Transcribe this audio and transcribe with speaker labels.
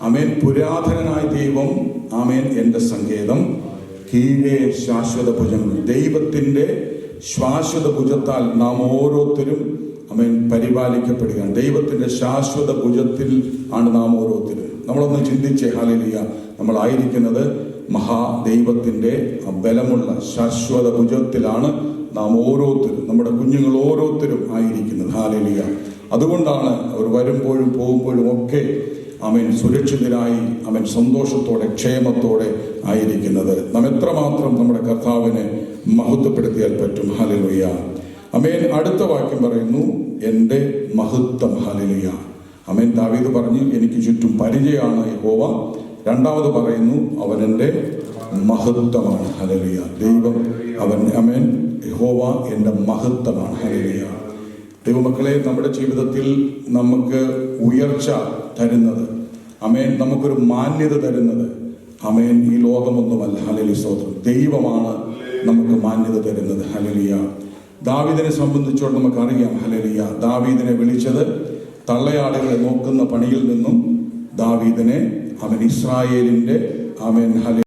Speaker 1: ആമേൻ. പുരാതനനായ ദൈവം, ആമേൻ, എൻ്റെ സങ്കേതം, കീഴേ ശാശ്വത ഭുജങ്ങൾ. ദൈവത്തിൻ്റെ ശാശ്വത ഭുജത്താൽ നാം ഓരോരുത്തരും, ആമേൻ, പരിപാലിക്കപ്പെടുകയാണ്. ദൈവത്തിൻ്റെ ശാശ്വത ഭുജത്തിൽ ആണ് നാം ഓരോരുത്തരും. നമ്മളൊന്ന് ചിന്തിച്ചേ, ഹല്ലേലൂയ, നമ്മളായിരിക്കുന്നത് മഹാദൈവത്തിൻ്റെ ബലമുള്ള ശാശ്വത ഭുജത്തിലാണ് നാം ഓരോരുത്തരും, നമ്മുടെ കുഞ്ഞുങ്ങൾ ഓരോരുത്തരും ആയിരിക്കുന്നത്. ഹല്ലേലൂയ. അതുകൊണ്ടാണ് അവർ വരുമ്പോഴും പോകുമ്പോഴും ഒക്കെ, ആമേൻ, സുരക്ഷിതരായി, ആമേൻ, സന്തോഷത്തോടെ ക്ഷേമത്തോടെ ആയിരിക്കുന്നത്. നാം എത്രമാത്രം നമ്മുടെ കർത്താവിനെ മഹത്വപ്പെടുത്തിയാൽ പറ്റും. ഹല്ലേലൂയ. ആമേൻ. അടുത്ത വാക്യം പറയുന്നു, എൻ്റെ മഹത്വം. ഹല്ലേലൂയ. ആമേൻ. ദാവീദ് പറഞ്ഞു, എനിക്ക് ചുറ്റും പരിചയമാണ് യഹോവ. രണ്ടാമത് പറയുന്നു, അവൻ എൻ്റെ മഹത്വമാണ്. ഹല്ലേലൂയ. ദൈവം അവൻ, ആമേൻ, യഹോവ എൻ്റെ മഹത്വമാണ്. ഹല്ലേലൂയ. ദൈവമക്കളെ, നമ്മുടെ ജീവിതത്തിൽ നമുക്ക് ഉയർച്ച തരുന്നത്, ആമേൻ, നമുക്കൊരു മാന്യത തരുന്നത്, ആമേൻ, ഈ ലോകമൊന്നുമല്ല. ഹല്ലേലൂയ. സ്തോത്രം. ദൈവമാണ് നമുക്ക് മാന്യത തരുന്നത്. ഹല്ലേലൂയ. ദാവീദിനെ സംബന്ധിച്ചോളം നമുക്കറിയാം. ഹല്ലേലൂയ. ദാവീദിനെ വിളിച്ചത് തള്ളയാടുകളെ നോക്കുന്ന പണിയിൽ നിന്നും ദാവീദിനെ, അവൻ ഇസ്രായേലിന്റെ, ആമേൻ, ഹല്ലേലൂയ,